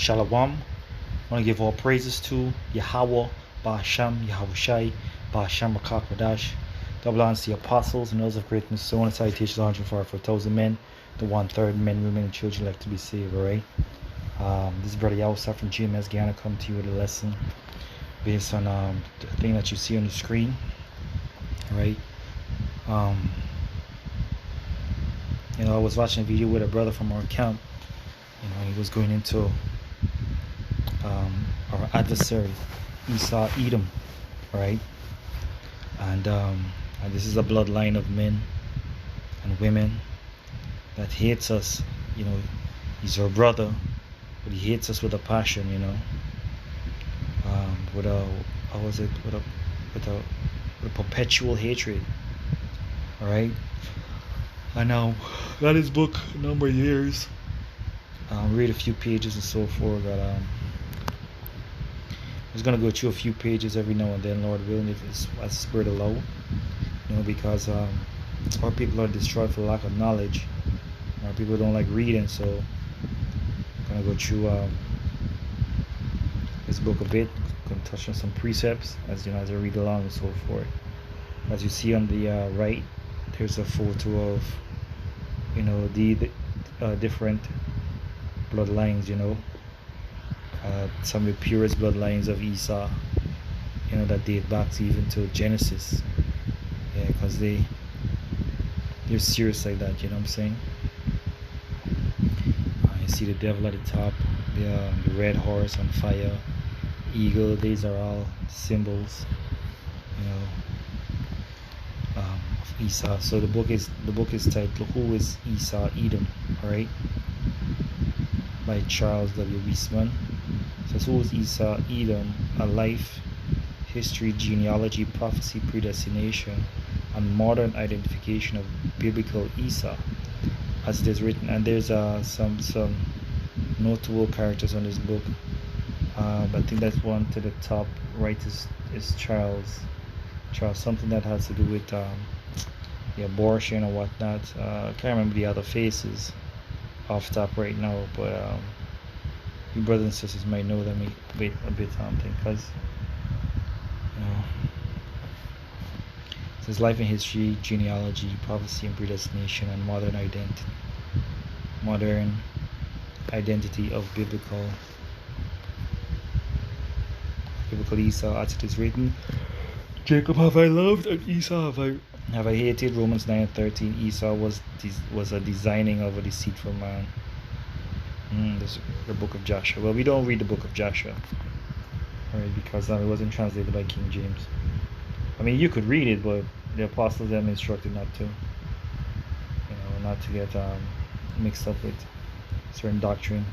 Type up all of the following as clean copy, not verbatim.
Shalom. I want to give all praises to Yahweh, Ba'asham, Yahushai, Ba'asham Rakakwadash. Double honors to the apostles and those of greatness. So on citations 144,000 men, the 1/3 men, women, and children left to be saved, alright? This is Brother Yahweh from GMS Ghana come to you with a lesson based on the thing that you see on the screen, alright? I was watching a video with a brother from our camp. He was going into our adversary, Esau-Edom, right? And this is a bloodline of men and women that hates us. He's our brother, but he hates us with a passion. With a perpetual hatred. All right. I now got his book a number of years. Read a few pages and so forth. But I'm just gonna go through a few pages every now and then, Lord willing, if it's as the Spirit allow. Because our people are destroyed for lack of knowledge. Our people don't like reading, so I'm gonna go through this book a bit. Gonna touch on some precepts as I read along and so forth. As you see on the right, there's a photo of the different bloodlines. Some of the purest bloodlines of Esau, that date back even to Genesis. Because they're serious like that. You know what I'm saying? You see the devil at the top, the red horse on fire, eagle. These are all symbols, of Esau. So the book is titled "Who is Esau-Edom?" All right, by Charles W. Wiseman. It says, who is Esau-Edom? A life, history, genealogy, prophecy, predestination, and modern identification of biblical Esau, as it is written. And there's some notable characters on this book. I think that's one to the top right is Charles, something that has to do with the abortion or whatnot. I can't remember the other faces off top right now, but you brothers and sisters might know them a bit because it says life and history, genealogy, prophecy and predestination, and modern identity of biblical Esau, as it is written. Jacob have I loved, and Esau have I hated. Romans 9:13. Esau was a designing of a deceitful man. This is the book of Joshua. Well, we don't read the book of Joshua, alright, because it wasn't translated by King James. I mean, you could read it, but the apostles them instructed not to. Not to get mixed up with certain doctrine.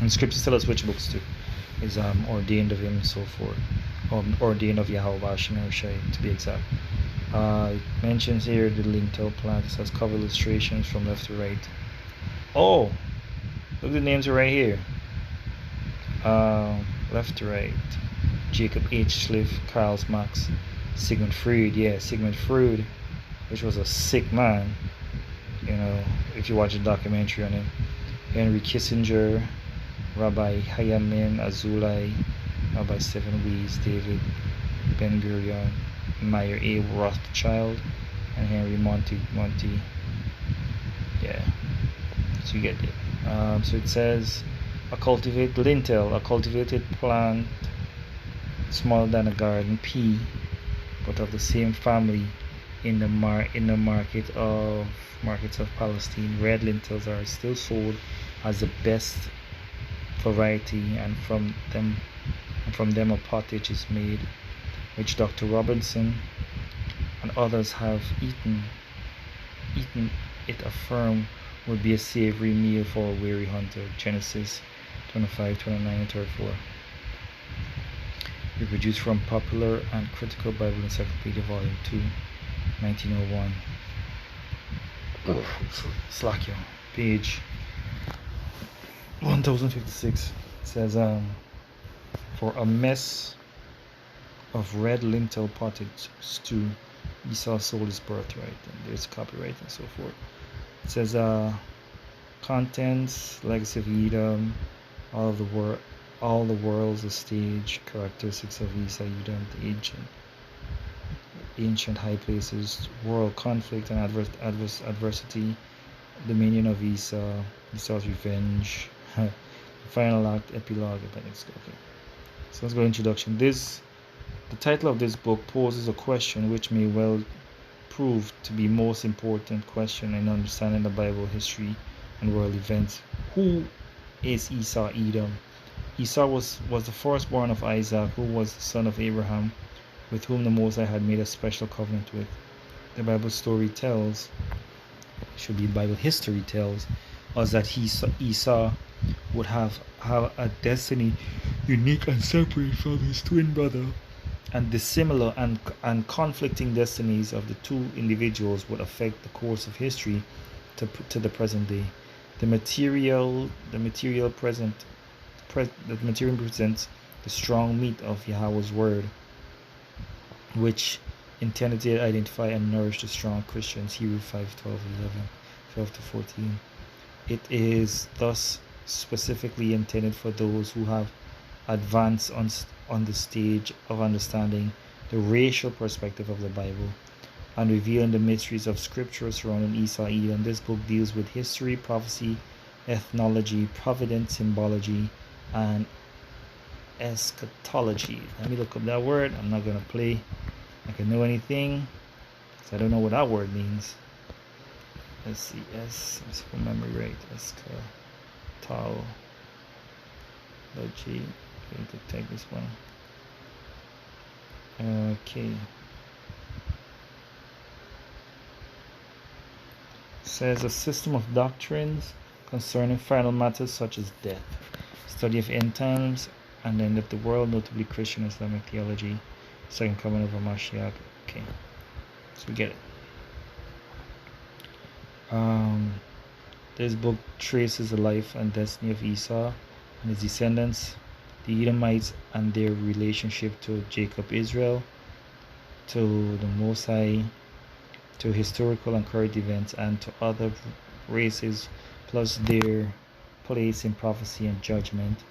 And scriptures tell us which books is ordained of him and so forth, ordained of Yahweh Shai, to be exact. It mentions here the lintel plant. It says cover illustrations from left to right. Oh, look, the names are right here. Left to right. Jacob H. Schliff, Karl Marx, Sigmund Freud. Yeah, Sigmund Freud, which was a sick man. If you watch a documentary on him. Henry Kissinger, Rabbi Hayamin Azulai, Rabbi Stephen Weiss, David Ben-Gurion, Meyer A. Rothschild, and Henry Monty. Yeah, so you get it. So it says a cultivated plant smaller than a garden pea, but of the same family in the markets of Palestine. Red lentils are still sold as the best variety, and from them a pottage is made, which Dr. Robinson and others have eaten it affirm would be a savory meal for a weary hunter. Genesis 25:29 and 34. Reproduced from Popular and Critical Bible Encyclopedia, Volume 2, 1901. Slack you. Page 1056. It says, for a mess of red lentil pottage stew, Esau sold his birthright, and there's copyright and so forth. It says contents, legacy of Edom, all the world's a stage, characteristics of Esau-Edom, the ancient high places, world conflict and adversity, dominion of Esau, Esau's revenge, final act, epilogue, appendix. Okay, so let's go introduction. The title of this book poses a question which may well prove to be most important question in understanding the Bible history and world events. Who is Esau-Edom? Esau was the firstborn of Isaac, who was the son of Abraham, with whom the Most High had made a special covenant with. The Bible story tells, should be Bible history tells, us that Esau would have a destiny unique and separate from his twin brother, and the similar and conflicting destinies of the two individuals would affect the course of history to the present day. The material presents the strong meat of Yahweh's word, which intended to identify and nourish the strong Christians. Hebrews 5:12 to 14. It is thus specifically intended for those who have advanced on the stage of understanding the racial perspective of the Bible and revealing the mysteries of scripture surrounding Esau-Edom. This book deals with history, prophecy, ethnology, providence, symbology, and eschatology. Let me look up that word. I'm not going to play like I know anything, because I don't know what that word means. Let's see, let's remember right. Eschatology. Going to take this one. Okay. Says a system of doctrines concerning final matters such as death, study of end times, and the end of the world, notably Christian Islamic theology, second coming of a Mashiach. Okay, so we get it. This book traces the life and destiny of Esau and his descendants, the Edomites, and their relationship to Jacob, Israel, to the Most High, to historical and current events, and to other races, plus their place in prophecy and judgment.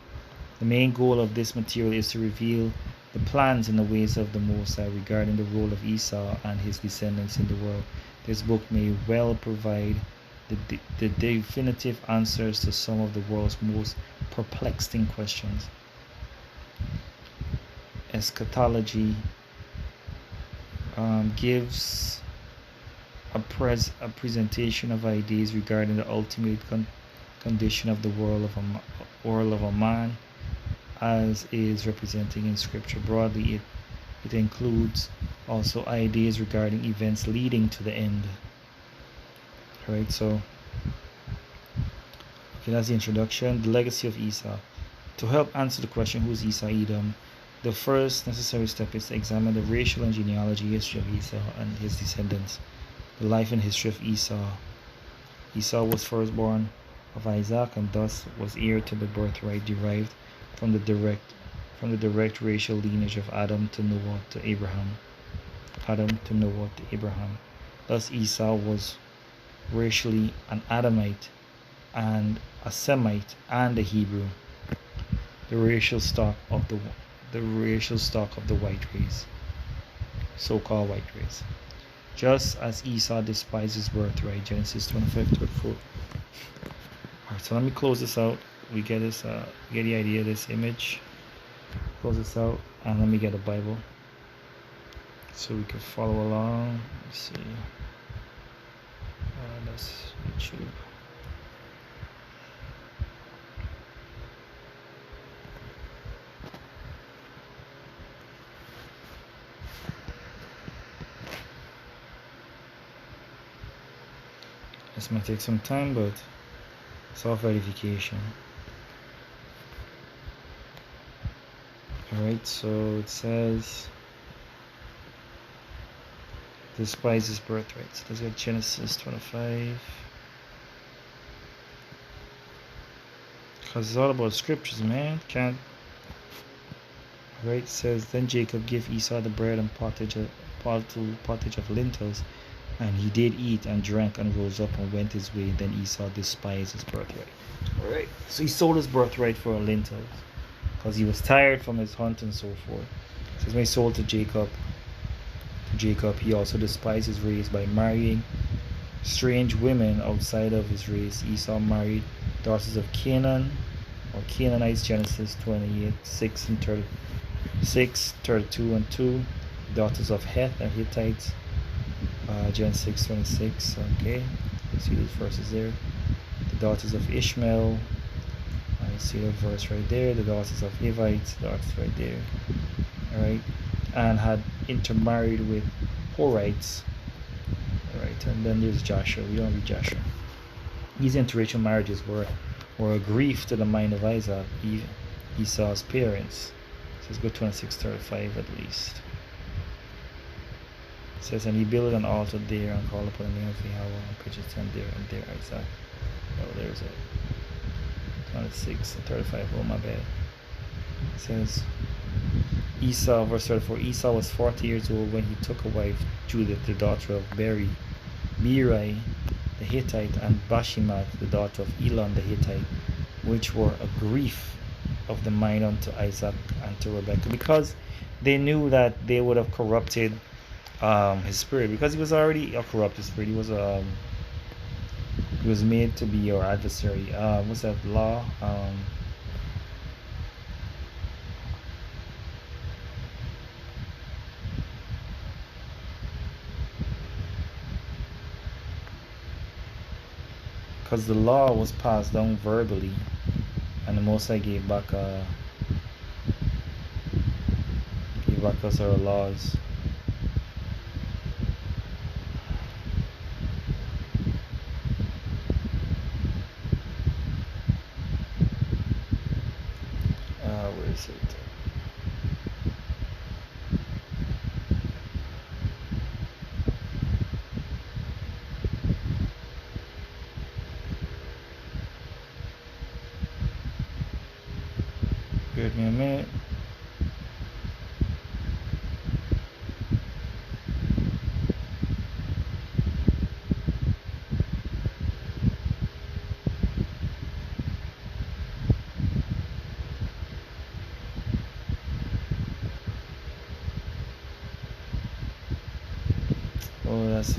The main goal of this material is to reveal the plans and the ways of the Most High regarding the role of Esau and his descendants in the world. This book may well provide the definitive answers to some of the world's most perplexing questions. Eschatology gives a presentation of ideas regarding the ultimate condition of the world of a man, as is represented in Scripture. Broadly, it includes also ideas regarding events leading to the end. Alright, so okay, that's the introduction. The legacy of Esau. To help answer the question, who is Esau-Edom, the first necessary step is to examine the racial and genealogy history of Esau and his descendants. The life and history of Esau. Esau was firstborn of Isaac and thus was heir to the birthright derived from the direct racial lineage of Adam to Noah to Abraham. Thus Esau was racially an Adamite and a Semite and a Hebrew, the racial stock of the white race, so-called white race. Just as Esau despised his birthright, Genesis 25:24. Alright, so let me close this out. We get this, get the idea of this image. Close this out, and let me get a Bible so we can follow along. Let's see. That's YouTube. This might take some time, but self-verification. Alright, so it says despise his birthright. So let's get Genesis 25. Because it's all about scriptures, man. Can't. Right, it says, then Jacob gave Esau the bread and pottage of lentils, And he did eat and drank and rose up and went his way. Then Esau despised his birthright. Alright, so he sold his birthright for a lintel because he was tired from his hunt and so forth. It says when he sold to Jacob, he also despised his race by marrying strange women outside of his race. Esau married daughters of Canaan or Canaanites, Genesis 28, 6 and 36, 32 and 2. Daughters of Heth and Hittites, Genesis 26. Okay, you see those verses there. The daughters of Ishmael, you see the verse right there. The daughters of Hivites, daughters right there. Alright, and had intermarried with Horites. Alright, and then there's Joshua. We don't read Joshua. These interracial marriages were a grief to the mind of Isaac, Esau's parents. So let's go 26:35 at least. It says, and he built an altar there and called upon the name of Yahweh and pitched his tent there, and there Isaac. Oh, there's it. 26:35. Oh, my bad. It says, Esau, verse 34, Esau was 40 years old when he took a wife, Judith, the daughter of Beeri the Hittite, and Bashemath, the daughter of Elon the Hittite, which were a grief of the mind unto Isaac and to Rebekah, because they knew that they would have corrupted his spirit, because he was already a corrupted spirit. He was made to be your adversary. What's that law? Because the law was passed down verbally, and the Most High gave back us our laws. Where is it? Give me a minute. Oh, that's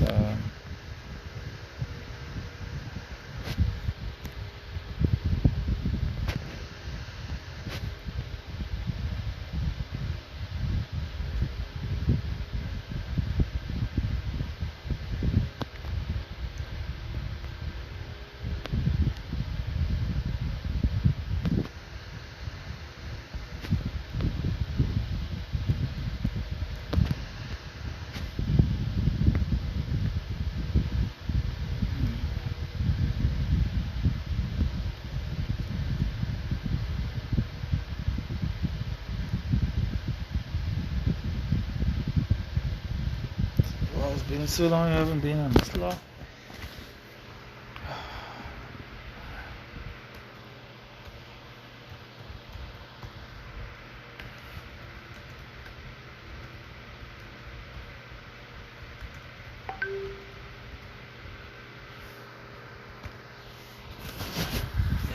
it's been so long I haven't been on this law.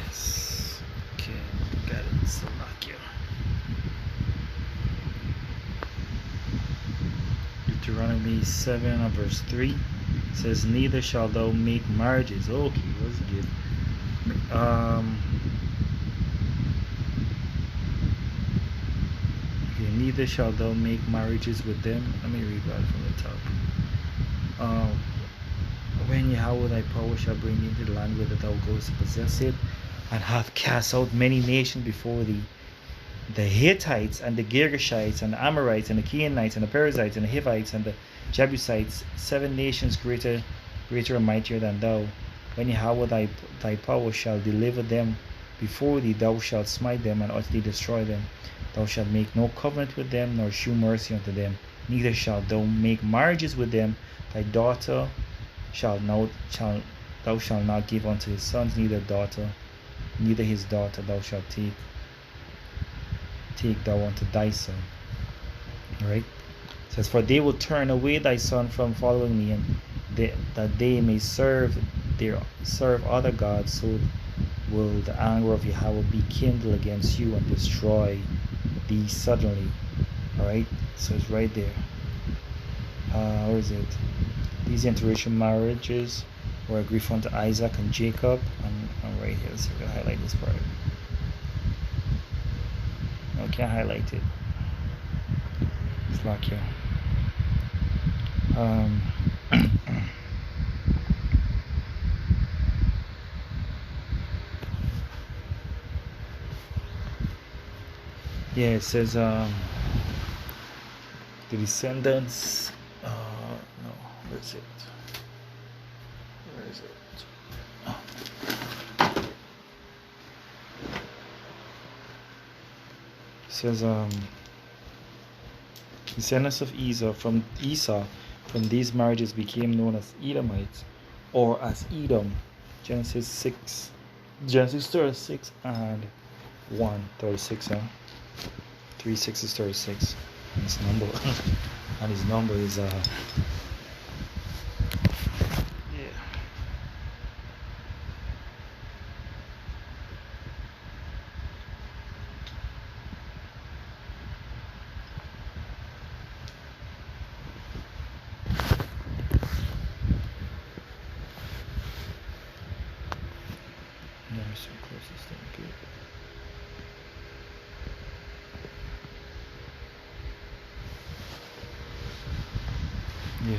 Yes. Okay, got it. So lucky. Deuteronomy 7 and verse 3 says, neither shalt thou make marriages. Okay, what's good? Okay, neither shalt thou make marriages with them. Let me read that from the top. When Yahweh thy power shall bring thee into the land whither thou goest to possess it, and hath cast out many nations before thee, the Hittites and the Girgashites and the Amorites and the Canaanites and the Perizzites and the Hivites and the Jebusites, 7 nations greater and mightier than thou. When Yahweh thy power shall deliver them before thee, thou shalt smite them and utterly destroy them. Thou shalt make no covenant with them, nor shew mercy unto them. Neither shalt thou make marriages with them. Thy daughter thou shalt not give unto his sons, neither his daughter thou shalt take thou unto thy son. Alright? It says, for they will turn away thy son from following me, and that they may serve other gods, so will the anger of Yahweh be kindled against you and destroy thee suddenly. Alright, so it's right there. Where is it? These interracial marriages were agreed unto Isaac and Jacob. And right here, so we're gonna highlight this part. No, can't highlight it. It's locked here. Yeah, it says the descendants. No, where is it? Where is it? It says descendants of Esau from these marriages became known as Edomites, or as Edom. Genesis 36 and 1:36. 3:6 is 36. And his number and his number is yeah. Never so close to staying good. Yeah.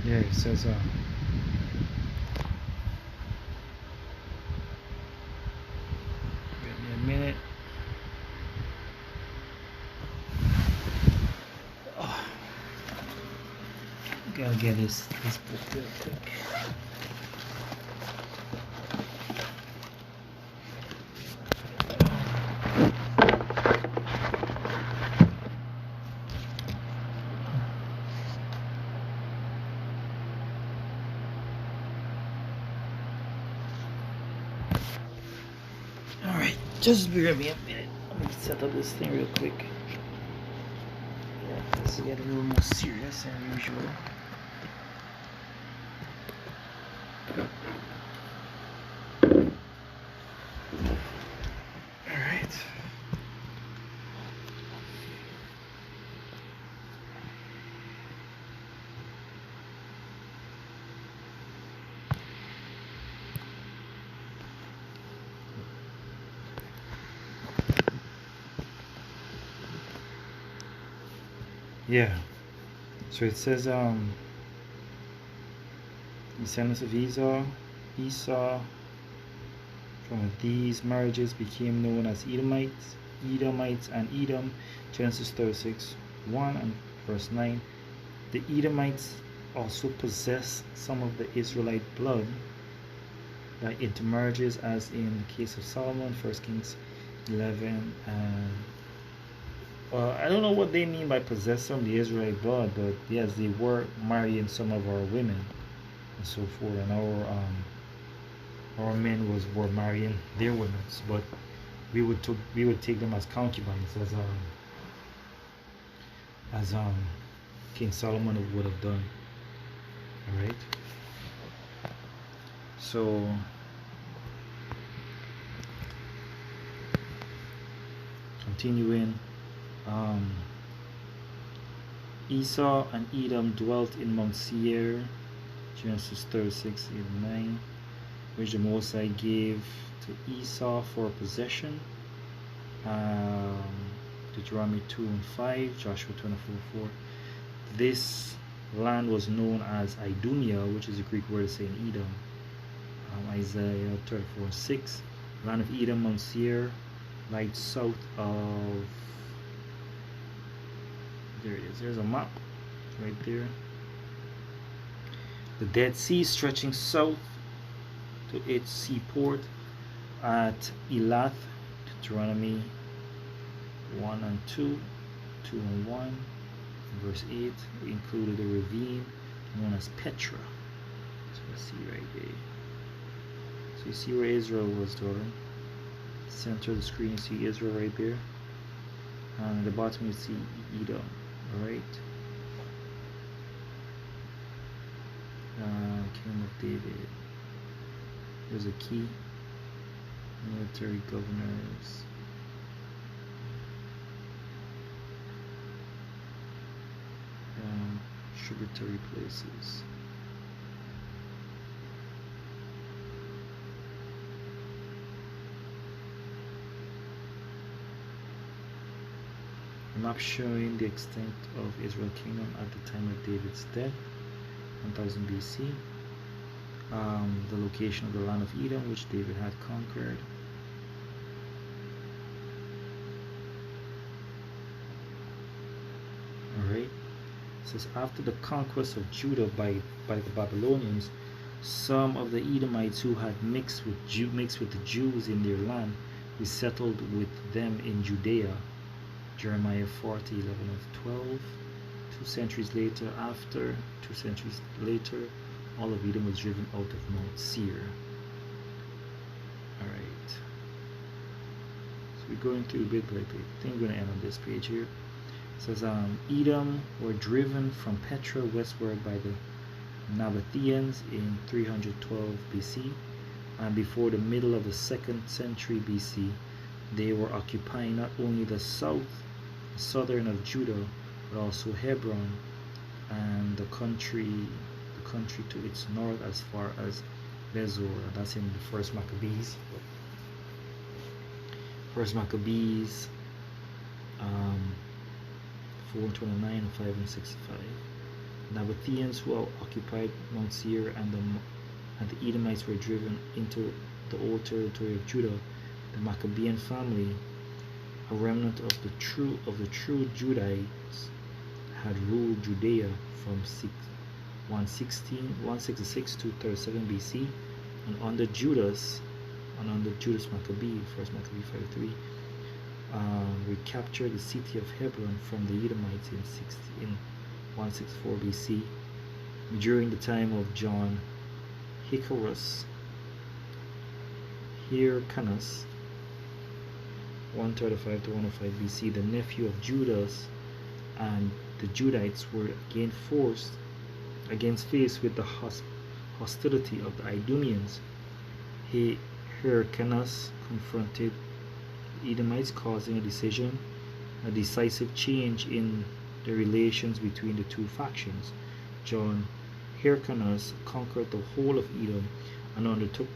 Yeah, it says give me a minute. Oh, gotta get this book real quick. Alright, just bear me a minute. Let me set up this thing real quick. Yeah, let's get a little more serious than usual. Alright. Yeah. So it says descendants of Esau from these marriages became known as Edomites and Edom. Genesis 36, 1 and verse 9. The Edomites also possess some of the Israelite blood by intermarriages, as in the case of Solomon, 1 Kings 11. And I don't know what they mean by possess some of the Israelite blood, but yes, they were marrying some of our women and so forth, and our men were marrying their women, but we would take them as concubines, as King Solomon would have done. All right. So continuing, Esau and Edom dwelt in Mount Seir, Genesis 36, 8 and 9, which the Most High gave to Esau for possession. Deuteronomy 2 and 5, Joshua 24:4. This land was known as Idumea, which is a Greek word saying Edom. Isaiah 34:6. Land of Edom, Mount Seir, lies south of. There it is. There's a map right there. The Dead Sea stretching south to its seaport at Elath. Deuteronomy 1 and 2, 2 and 1, verse 8. We included a ravine known as Petra. Let's see right there. So you see where Israel was dwelling. Center of the screen, you see Israel right there. And at the bottom you see Edom. Alright. Kingdom of David. There's a key. Military governors. Tributary places. A map showing the extent of Israel's kingdom at the time of David's death, 1000 BC. The location of the land of Edom, which David had conquered. Alright. It says after the conquest of Judah by the Babylonians, some of the Edomites who had mixed with the Jews in their land resettled with them in Judea. Jeremiah 40, 11 of 12. 2 centuries later, all of Edom was driven out of Mount Seir. Alright. So we're going through bit by bit. I think we're going to end on this page here. It says Edom were driven from Petra westward by the Nabateans in 312 BC, and before the middle of the 2nd century BC, they were occupying not only the southern of Judah, but also Hebron and the country to its north as far as Bezor. That's in the First Maccabees. First Maccabees 429 and 5 and 65. Nabateans who occupied Mount Seir and the Edomites were driven into the old territory of Judah. The Maccabean family, a remnant of the true Judahites, had ruled Judea from 166 to 37 BC, and under Judas Maccabee, First Maccabee 5:3, recaptured the city of Hebron from the Edomites in 164 BC. During the time of John Hyrcanus, 135 to 105 BC, the nephew of Judas, and the Judites were faced with the hostility of the Idumeans. Hyrcanus confronted the Edomites, causing a decisive change in the relations between the two factions. John Hyrcanus conquered the whole of Edom and undertook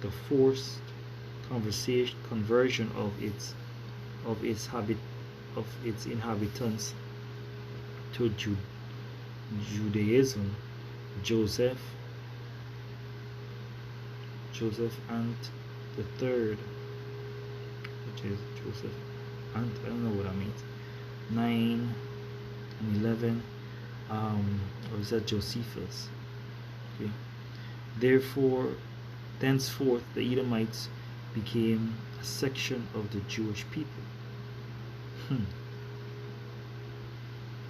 the forced conversion of its inhabitants to Judaism. Joseph and the third, which is Joseph and I don't know what that means. 9 and 11, or is that Josephus? Okay. Thenceforth, the Edomites became a section of the Jewish people.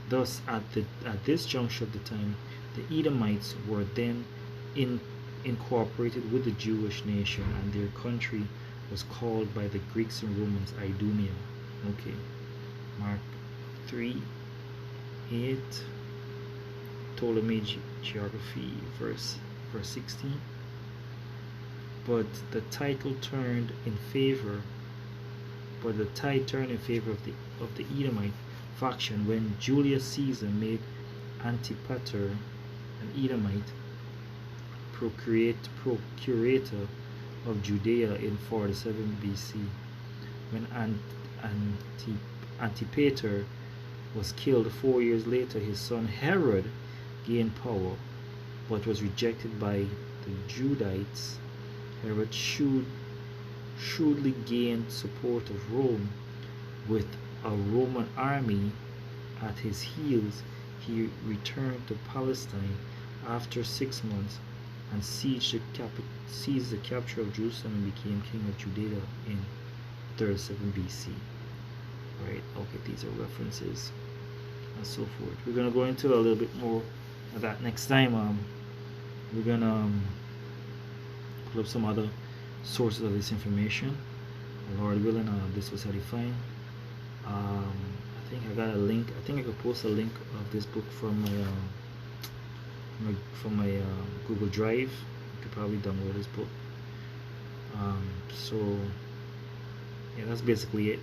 Thus, at this juncture of the time, the Edomites were then incorporated with the Jewish nation, and their country was called by the Greeks and Romans Idumea. Okay, Mark 3:8, Ptolemy Geography, verse 16. But the tide turned in favor of the Edomite faction when Julius Caesar made Antipater, an Edomite, procurator of Judea in 47 BC. When Antipater was killed 4 years later, his son Herod gained power, but was rejected by the Judites. Herod shrewdly gained support of Rome. With a Roman army at his heels, he returned to Palestine after 6 months and seized the capture of Jerusalem and became king of Judea in 37 BC. Right, okay, these are references and so forth. We're going to go into a little bit more of that next time. we're gonna pull up some other sources of this information. Lord willing, this was edifying. I think I got a link. I think I could post a link of this book from my Google Drive. You could probably download this book. So yeah, that's basically it.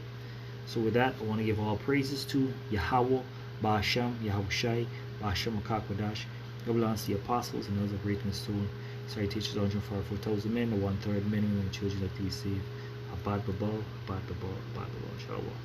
So with that, I want to give all praises to Yahweh, Ba'ashem, Yahushai, Ba'ashem Akakwadash. God belongs to the apostles and those of great and stone. Sorry, teachers 144,000 men, the 1/3 men and children that we receive. Abad Babal, Abad Babal, Abad Babal, Inshallah.